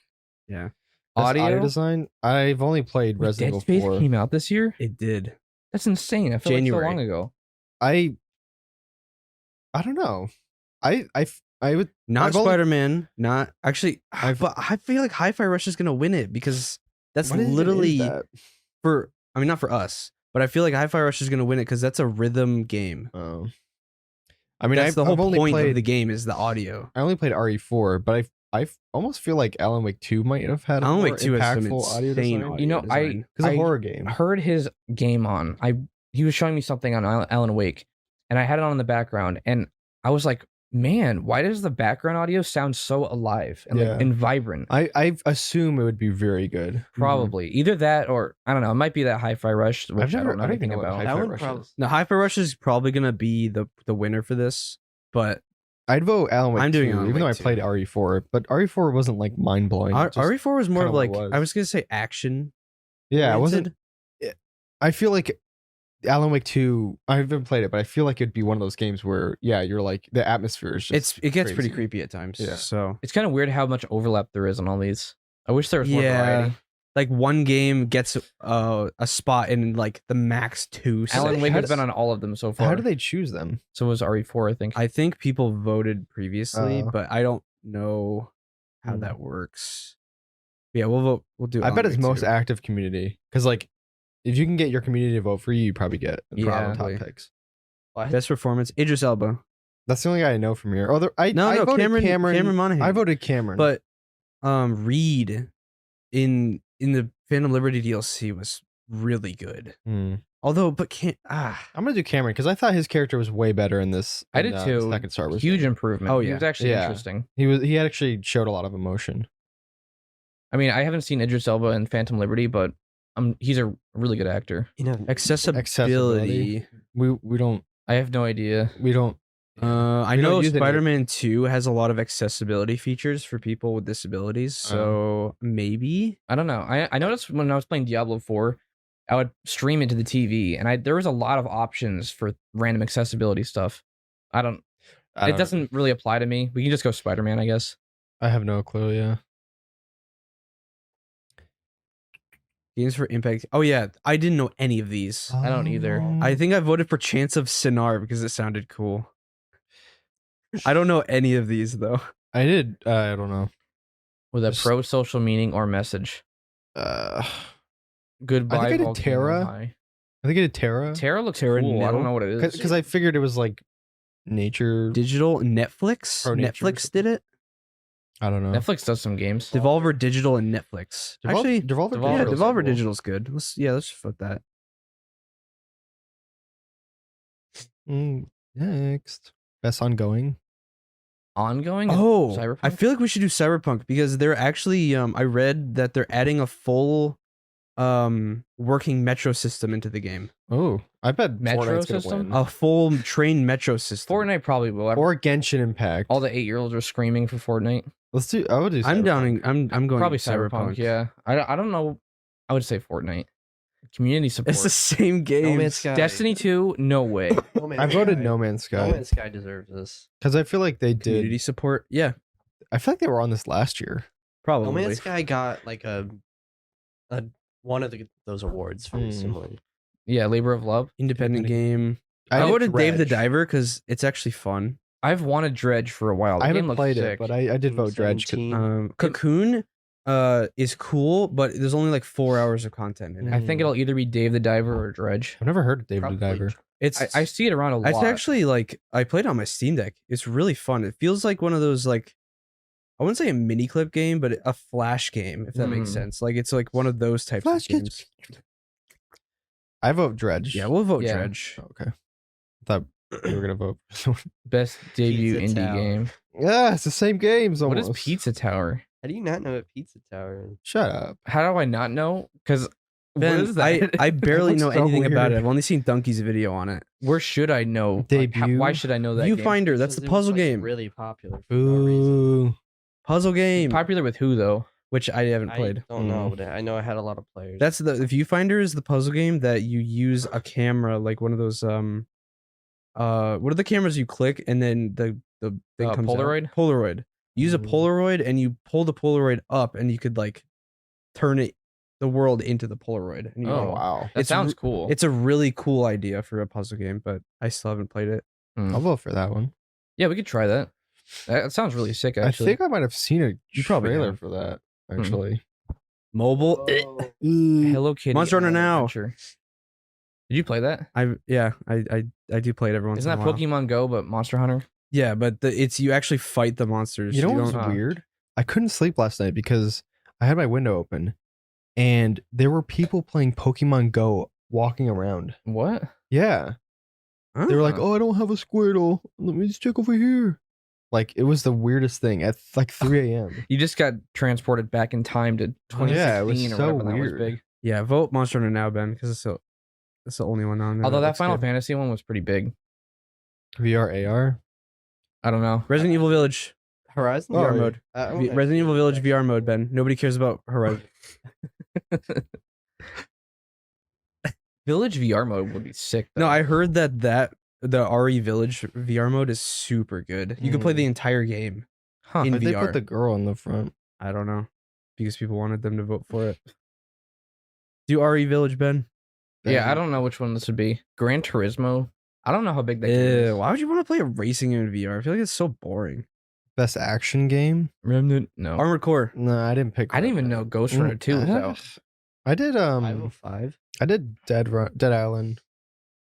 Yeah, Best Audio? design. I've only played Wait, Resident Dead Evil Space 4. came out this year. it did. That's insane. I feel like January. so long ago. I don't know. I would. Not I've only- Spider-Man. Not actually. I've- But I feel like Hi-Fi Rush is gonna win it because that's what even is literally that? for. I mean, not for us, but I feel like Hi-Fi Rush is gonna win it because that's a rhythm game. Oh. I mean, That's I've, the whole I've only point played of the game is the audio. I only played RE4, but I almost feel like Alan Wake 2 might have had a Alan more Wake 2 has some impactful audio insane design. audio You know, design. Because a I horror game. heard his game on. He was showing me something on Alan Wake, and I had it on in the background, and I was like, man, why does the background audio sound so alive and Yeah. like and vibrant? I assume it would be very good. Probably either that or I don't know. It might be that Hi-Fi Rush, which I don't know anything what about. Hi-Fi That would Rush prob- is. Now, Hi-Fi Rush is probably gonna be the winner for this, but I'd vote Alan Wake I'm doing 2, Alan even though I Wake 2. played RE4, but RE4 wasn't like mind blowing. RE4 was more kinda of what it like was. I was gonna say action. Yeah, it oriented. wasn't. I feel like Alan Wake 2. I haven't played it, but I feel like it'd be one of those games where, yeah, you're like the atmosphere is just. It gets pretty crazy. creepy at times. Yeah. So It's kind of weird how much overlap there is on all these. I wish there was more variety. like one game gets a spot in like the max 2. So Alan Wake how has been does- on all of them so far. How do they choose them? So was RE4, I think. I think people voted previously, Oh. but I don't know how Hmm. that works. Yeah, we'll vote. We'll do. I Alan bet it's Wake most 2. active community because like if you can get your community to vote for you, you probably get Yeah, top probably. picks. Best performance, Idris Elba. That's the only guy I know from here. Oh, I No, voted Cameron Monaghan. I voted Cameron, But Reed in the Phantom Liberty DLC was really good. Hmm. Although, but I'm gonna do Cameron because I thought his character was way better in this. I in, did too. Second Star Wars. Huge game. improvement. Oh, He yeah. was actually Yeah. interesting. He actually showed a lot of emotion. I mean, I haven't seen Idris Elba in Phantom Liberty, but he's a really good actor. You know, accessibility. We don't I have no idea. we don't I We don't know use any- Spider-Man 2 has a lot of accessibility features for people with disabilities, so maybe. I don't know. I noticed when I was playing Diablo 4, I would stream it to the TV, and there was a lot of options for random accessibility stuff. It doesn't really apply to me. We can just go Spider-Man, I guess. I have no clue. Yeah. Games for Impact. Oh yeah, I didn't know any of these. I don't either. I think I voted for Chance of Sinar because it sounded cool. I don't know any of these though. I did. I don't know. With a Just- pro social meaning or message. I Goodbye, think I did Volcano Terra. High. think I did Terra. Terra looks Terra cool. I nil? don't know what it is. Because I figured it was like nature. Digital Netflix. Pro Nature or Netflix did it. I don't know. Netflix does some games. Devolver Digital and Netflix. Actually, Devolver. Devolver yeah, looks Devolver cool. Digital's good. Let's just vote that. Next, best ongoing. Ongoing? Oh, Cyberpunk? I feel like we should do Cyberpunk because they're actually. I read that they're adding a full, working metro system into the game. Oh, I bet Metro Fortnite's gonna system? win. A full train metro system. Fortnite probably will. Or Genshin Impact. All the 8-year-olds are screaming for Fortnite. Let's do. I would do. I'm Cyberpunk. downing. I'm going Probably Cyberpunk. Yeah. I don't know. I would say Fortnite. Community support. It's the same No game. Man's Sky. Destiny 2, no way. No Man's I voted Sky. No Man's No Sky Man's Sky deserves this. because I feel like they Community did. support. Yeah, I feel like they were on this last year. probably. No Man's Sky got like a one of those awards for similar. Yeah, Labor of Love. Independent game. I I did voted Dave the Dredge. Diver because it's actually fun. I've wanted Dredge for a while. The I game haven't looks played sick. it, but I did vote Dredge. 17. Cocoon is cool, but there's only like 4 hours of content in it. I think it'll either be Dave the Diver or Dredge. I've never heard of David Probably the Diver. It's I see it around a lot. It's actually like I played it on my Steam Deck. It's really fun. It feels like one of those like I wouldn't say a mini clip game, but a flash game, if that makes Mm. sense. Like it's like one of those types Flash of games. I vote Dredge. Yeah, we'll vote Yeah. Dredge. Okay. I thought you were gonna vote. Best debut Pizza indie Tower. game. Yeah, it's the same games What almost. is Pizza Tower? How do you not know what Pizza Tower is? Shut up. How do I not know? Because what Ben, is that? I barely looks know so anything about it. weird. I've only seen Donkey's video on it. Where should I know? Like, Debut? why should I know that game? Viewfinder, that's the It was, puzzle like, game. Really popular for no reason. Ooh. Puzzle game, Popular with who though? which I haven't played. I don't know, but I know I had a lot of players. That's the Viewfinder is the puzzle game that you use a camera, like one of those what are the cameras you click and then the thing comes out? Polaroid? Polaroid. You use a Mm. Polaroid and you pull the Polaroid up and you could like turn it the world into the Polaroid. And you Oh, go. Wow. That It's sounds re- cool. It's a really cool idea for a puzzle game, but I still haven't played it. I'll vote for that one. Yeah, we could try that. That sounds really sick. Actually, I think I might have seen a You probably trailer have. for that. Actually. Mobile. Hello Kitty. Monster Hunter Now. Adventure. Did you play that? I do play it every once Isn't in that a while. Pokemon Go but Monster Hunter? Yeah, but it's you actually fight the monsters. You know what's don't- weird? I couldn't sleep last night because I had my window open and there were people playing Pokemon Go walking around. What? Yeah. Huh? They were like, "Oh, I don't have a Squirtle. Let me just check over here." Like it was the weirdest thing at like 3 a.m. You just got transported back in time to 2016 Yeah, it was or so whatever that was weird. big. Yeah, vote Monster Hunter Now, Ben, because it's the only one on there. Although that looks Final good. Fantasy one was pretty big. VR AR. I don't know. Resident Evil Village Horizon VR Oh, mode. Okay. Resident Evil Village VR mode, Ben. Nobody cares about Horizon. Village VR mode would be sick. No, though. I heard that the RE Village VR mode is super good. You can play the entire game Huh. in Why'd they VR. put the girl in the front? I don't know because people wanted them to vote for it. Do RE Village, Ben? Yeah, I don't know which one this would be. Gran Turismo. I don't know how big that game is. Why would you want to play a racing game in VR? I feel like it's so boring. Best action game? Remnant. No. Armored Core. No, I didn't pick. I didn't even know Ghost Runner 2 was out. I did 505. I did Dead Island.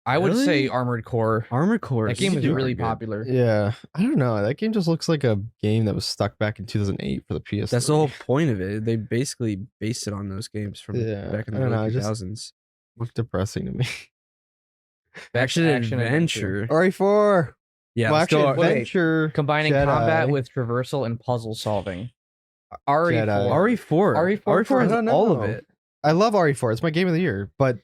I would say Really? Armored Core. Armored Core. That is game was super really good. popular. Yeah, I don't know. That game just looks like a game that was stuck back in 2008 for the PS. That's the whole point of it. They basically based it on those games from Yeah, back in I the don't know, early I just- 2000s. Looked depressing to me. Best Action adventure. RE4. Yeah, well, let's go. actually, adventure. Combining Jedi. combat with traversal and puzzle solving. RE4. Jedi. RE4. RE4 RE4 has I don't all of know. it. I love RE4. It's my game of the year. But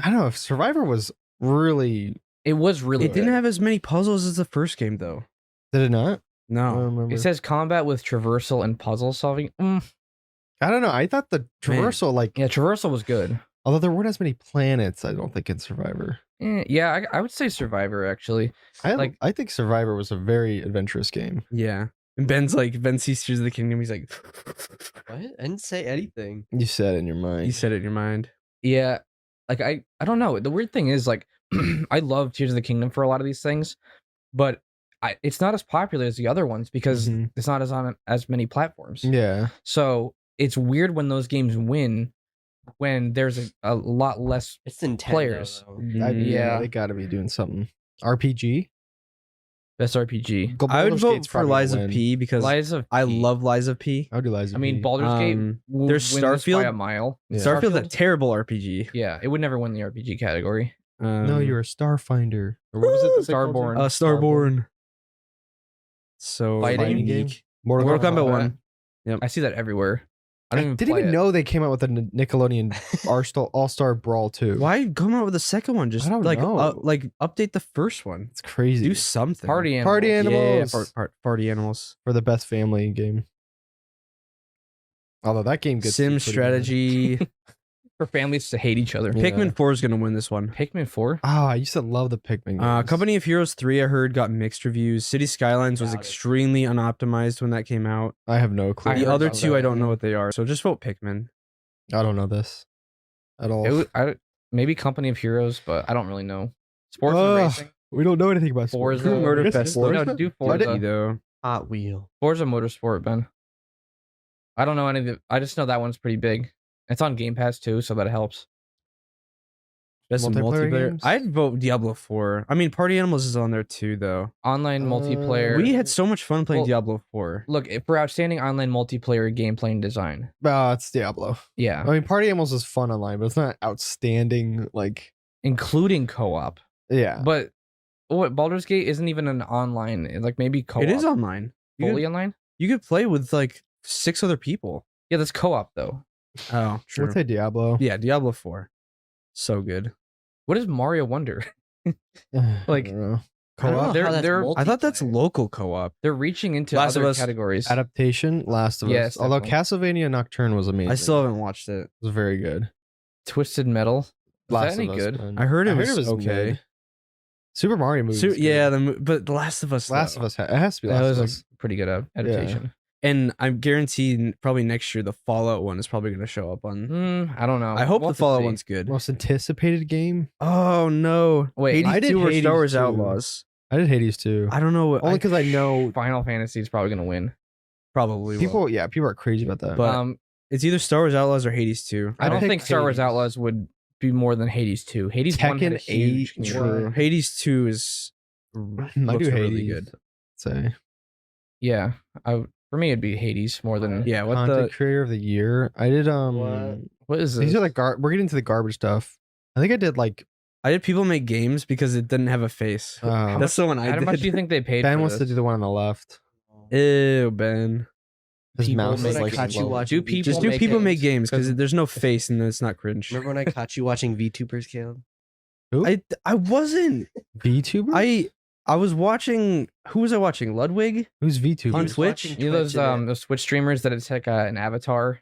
I don't know if Survivor was really It was really. It didn't good. have as many puzzles as the first game, though. Did it not? I don't No. remember. It says combat with traversal and puzzle solving. I don't know. I thought the traversal, like, Yeah, traversal was good. although there weren't as many planets, I don't think in Survivor. Yeah, I would say Survivor actually. I think Survivor was a very adventurous game. Yeah. And Ben sees Tears of the Kingdom. He's like, What? I didn't say anything. You said it in your mind. you said it in your mind. Yeah, like I don't know. The weird thing is like I love Tears of the Kingdom for a lot of these things, but it's not as popular as the other ones because Mhm. it's not as on as many platforms. Yeah. So it's weird when those games win when there's a lot less It's Nintendo. players. Though. Yeah. They got to be doing something. RPG. best RPG. I would Baldur's vote Gate's for probably gonna Lies of win. P because Lies of I P. love Lies of P. I would do Lies of I mean, P. Baldur's Gate. Would there's win this by Starfield. a mile. Yeah. Starfield's a Starfield? terrible RPG. Yeah, it would never win the RPG category. No, you're a Starfinder. Or what was it? that they called you? Starborn. Starborn. So Fighting game? unique. Mortal Mortal Kombat Kombat. 1. I see that everywhere. I don't even didn't play even it. know they came out with a Nickelodeon All-Star Brawl 2. Why come out with a second one? Just I don't like know. like update the first one. It's crazy. Do something. Party Animals. Party Animals. Yeah, party animals. For the best family game. Although that game gets Sim pretty strategy. for families to hate each other. Yeah. Pikmin 4 is gonna win this one. Pikmin 4. Ah, I used to love the Pikmin games. Company of Heroes 3, I heard, got mixed reviews. City Skylines was Doubt it. extremely unoptimized when that came out. I have no clue. I The heard other about two, that, I don't know yeah. what they are. So just vote Pikmin. I don't know this at all. Maybe Company of Heroes, but I don't really know. Sports and Ugh, racing. we don't know anything about Forza. sports. Murder Yes, Fest. Forza? No, do Forza, Forza. though. Hot Wheel. Forza Motorsport, Ben. I don't know any of the. I just know that one's pretty big. It's on Game Pass too, so that helps. Best Multiplayer multiplayer. games? I'd vote Diablo 4. I mean, Party Animals is on there too, though. Online multiplayer. We had so much fun playing Well, Diablo 4. Look for outstanding online multiplayer gameplay and design. It's Diablo. Yeah, I mean, Party Animals is fun online, but it's not outstanding. Like, including co-op. yeah. But what Baldur's Gate isn't even an online. Like maybe co-op. It is online. fully online. You could play with like 6 other people. Yeah, that's co-op though. Oh, true. Let's say Diablo. Yeah, Diablo 4. So good. What is Mario Wonder? Like, Like, I don't know. I don't know They're- how that's they're- I thought that's multiplayer. local co-op. They're reaching into Last of other Us categories. Adaptation, Last of Yes, Us. Although definitely. Castlevania Nocturne was amazing. I still haven't watched it. It was very good. Twisted Metal. Is Last that any of Us, good? man. I heard it was okay. mid. Super Mario movie. was Yeah, good. but The Last of Us. Last though. of Us. It has to be That Last was of a Us. pretty good adaptation. And I'm guaranteed probably next year the Fallout one is probably going to show up on. I don't know. I hope We'll the have to Fallout see. one's good. Most anticipated game. Oh no! Wait, Hades I did 2 or Hades Star Wars 2. Outlaws. I did Hades too. I don't know what. Only because I know Final Fantasy is probably gonna win. probably will. people. Yeah, people are crazy about that. But- It's either Star Wars Outlaws or Hades 2. I don't pick think Star Wars Hades. Outlaws would be more than Hades 2. Hades 1 had a Tekken huge 8, community. True. Hades 2 is I looks do really Hades. good. Say Yeah, for me it'd be Hades more than. Yeah, what content the creator of the year. I did. What is These this? are like we're getting to the garbage stuff. I think I did like. I did people make games because it didn't have a face. That's the one I How did. much do you think they paid Ben for wants to this? do the one on the left. Ew, Ben. His People mouse make is like caught you slow. watching Do people Just do make people make games? games because there's no face and then it's not cringe. Remember when I caught you watching VTubers, Caleb? Who? I wasn't. VTuber? I was watching. Who was I watching? Ludwig. Who's VTuber? On was Twitch? watching You know those Twitch and those Twitch streamers that it's like an avatar.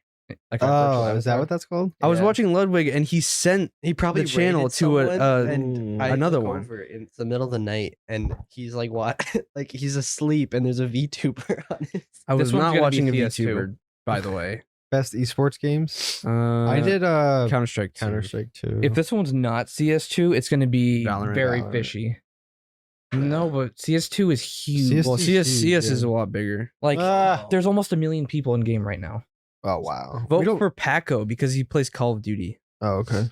Like a virtual Oh, is that avatar? what that's called? I was Yeah. watching Ludwig and he sent He probably the channel raided to a- someone, Ooh. and I another look one. over, and it's the middle of the night, and he's like, "What?" Like he's asleep, and there's a VTuber on it. I was This one's not gonna watching a be CS2. VTuber, by the way. Best esports games. I I did Counter Strike. Counter Strike 2. If this one's not CS2, it's going to be Valorant. very Valorant. fishy. No, but CS2 is huge. CS2 Well, is CS huge, is yeah. a lot bigger. Like, Ah. there's almost 1 million people in game right now. Oh wow. Vote We don't- for Paco because he plays Call of Duty. Oh okay.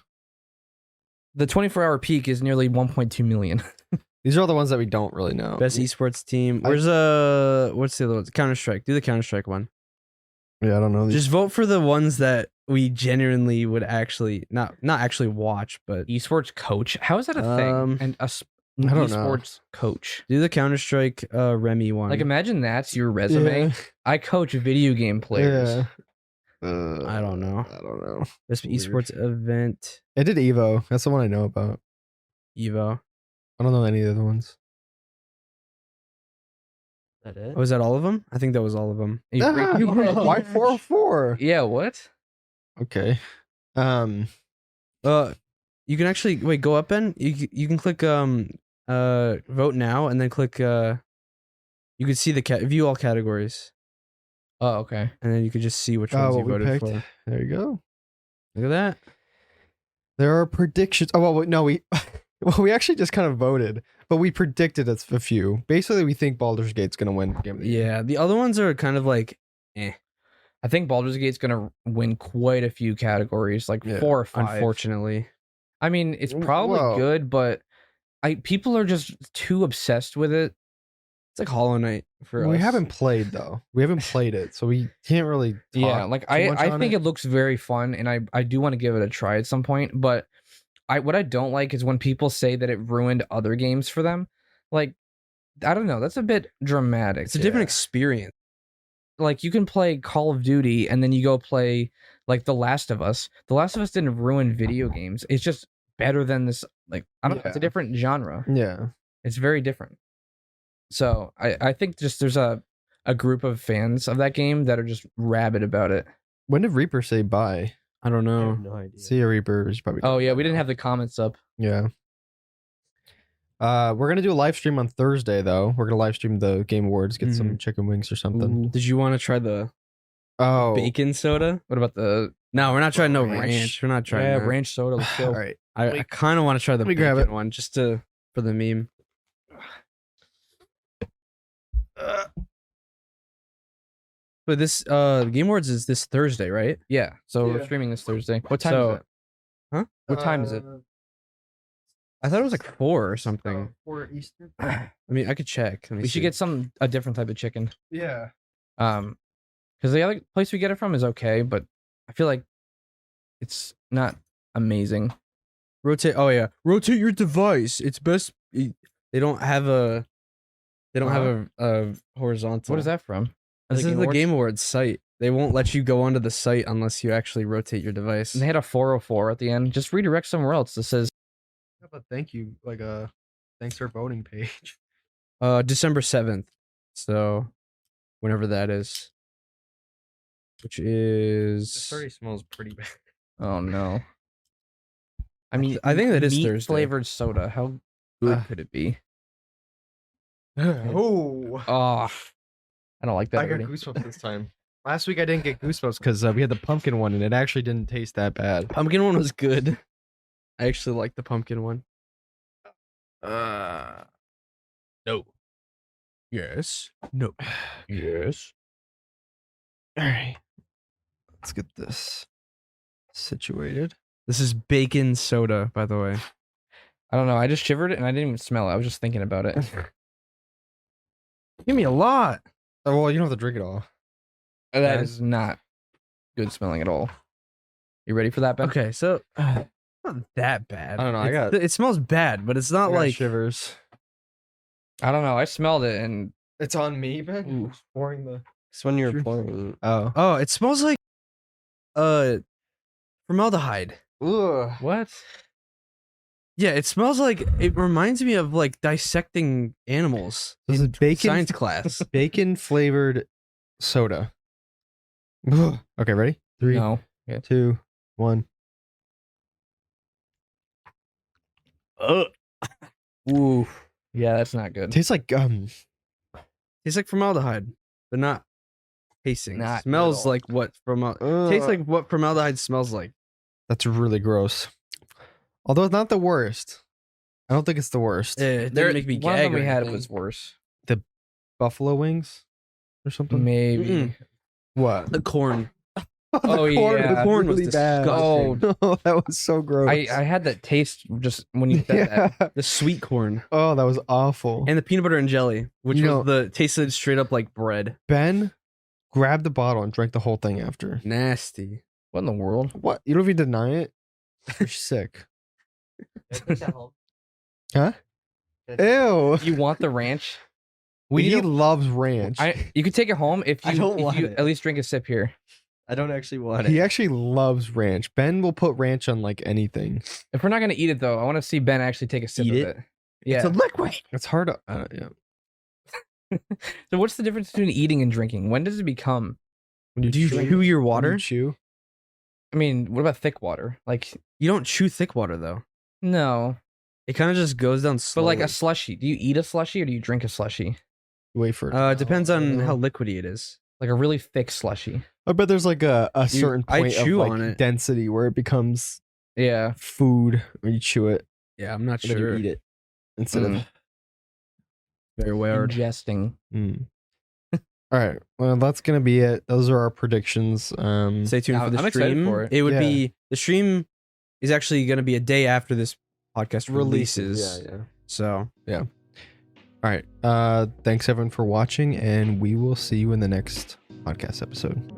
The 24-hour peak is nearly 1.2 million. These are all the ones that we don't really know. Best esports team. I- Where's what's the other one? Counter Strike. Do the Counter Strike one. Yeah, I don't know. Just vote for the ones that we genuinely would actually not actually watch, but Esports coach? How is that a Um, thing? And I don't know. esports coach. do the Counter Strike Remy one. Like, imagine that's your resume. Yeah. I coach video game players. Yeah. I don't know. I don't know. Best Weird. esports event I did Evo. That's the one I know about. Evo. I don't know any of the other ones. Is that it? Was that all of them? I think that was all of them. Why 404? Yeah, what? Okay. You can actually wait. Go up, Ben. You can click vote now, and then click You can see the view all categories, Oh, okay. and then you can just see which ones you what we voted picked. for. There you go. Look at that. There are predictions. Oh, well, no, we we actually just kind of voted, but we predicted a few. Basically, we think Baldur's Gate's gonna win Game of the Year. Yeah, the other ones are kind of like, I think Baldur's Gate's gonna win quite a few categories, like Yeah, 4 or 5. unfortunately. I mean, it's probably Well- good, but people are just too obsessed with it. It's like Hollow Knight for us. We haven't played though. We haven't played it, so we can't really. Yeah, talk like too much I on think it looks very fun, and I do want to give it a try at some point. But what I don't like is when people say that it ruined other games for them. Like, I don't know, that's a bit dramatic. It's a different experience. Like, you can play Call of Duty and then you go play like The Last of Us. The Last of Us didn't ruin video games. It's just better than this. Like, I don't know, it's a Yeah. different genre. Yeah. It's very different. So I think just there's a group of fans of that game that are just rabid about it. When did Reaper say bye? I don't I know. have no idea. See you, Reaper. He's probably. Oh yeah, we didn't have the comments up. Yeah. We're gonna do a live stream on Thursday though. We're gonna live stream the Game Awards, get some chicken wings or something. Did you want to try the Oh, bacon soda? What about the No, we're not trying no Ranch. ranch. We're not trying that. ranch soda? Let's go. all right. I kind of want to try the Let me grab bacon it. one just for the meme. But this Game Awards is this Thursday, right? Yeah. So we're Yeah. streaming this Thursday. What time So- is it? What time is it? I thought it was like 4 or something. 4 Eastern. I mean, I could check. Let me We should see. get a different type of chicken. Yeah. Because the other place we get it from is okay, but I feel like it's not amazing. rotate. Oh yeah, rotate your device. It's best. They don't have a. They don't have a horizontal. What is that from? This is the Game Awards site. They won't let you go onto the site unless you actually rotate your device. And they had a 404 at the end. Just redirect somewhere else that says How about thank you, like thanks for voting page. December 7th. So, whenever that is, which is. This already smells pretty bad. oh no. I mean, I think that is meat Thursday. flavored soda. How good could it be? Oh, Oh, I don't like that I got already. goosebumps this time. Last week I didn't get goosebumps because we had the pumpkin one and it actually didn't taste that bad. Pumpkin one was good. I actually like the pumpkin one. No. Yes. No. Yes. All right. Let's get this situated. This is bacon soda, by the way. I don't know. I just shivered it and I didn't even smell it. I was just thinking about it. Give me a lot. Oh well, you don't have to drink it all. That Yeah. is not good smelling at all. You ready for that, Ben? Okay, so not that bad. I don't know, It smells bad, but it's not I got like shivers. I don't know. I smelled it and It's on me, Ben. Pouring the. It's when you're Sure. pouring. Oh. Oh, it smells like formaldehyde. Ugh. what? Yeah, it smells like it reminds me of like dissecting animals. This in is bacon. science class. Bacon flavored soda. Ugh. Okay, ready? 3, No. 2, 1. Ooh. Yeah, that's not good. Tastes like gum. Tastes like formaldehyde, but not tasting. Not good at Smells all. like what tastes like what formaldehyde smells like. That's really gross. Although it's not the worst. I don't think it's the worst. It There, didn't make me one of gag them or we had anything. was worse. Buffalo wings or something. Maybe. Mm-mm. What? The corn. Oh, yeah. The corn was really bad. disgusting. Oh, that was so gross. I had that taste just when you said that. yeah. The sweet corn Oh, that was awful. and the peanut butter and jelly, which You was know- the tasted straight up like bread. Ben grabbed the bottle and drank the whole thing after. Nasty. What in the world? What? You don't even deny it? You're sick. Huh? Ew. You want the ranch? He loves ranch. You could take it home if I you, don't if want you it. at least drink a sip here. I don't actually want it. He actually loves ranch. Ben will put ranch on like anything. If we're not gonna eat it though, I want to see Ben actually take a sip Eat of it? it. Yeah. It's a liquid. It's hard to, yeah. So what's the difference between eating and drinking? When does it become? When Do you chew- chew your when water? you chew? I mean, what about thick water? Like, You don't chew thick water though. no. It kind of just goes down But slowly. like a slushy. Do you eat a slushy or do you drink a slushy? Wait for it. to it depends on melt. how liquidy it is. Like a really thick slushy. I bet there's like a certain I point of chew like on it. density where it becomes Yeah. food when you chew it, Yeah, I'm not and then you sure. eat it instead of. Very weird. Ingesting. Mm. All right. Well, that's gonna be it. Those are our predictions. Stay tuned for the I'm excited stream. for it. It would Yeah. be the stream is actually going to be a day after this podcast releases. Yeah. So All right. Thanks everyone for watching, and we will see you in the next podcast episode.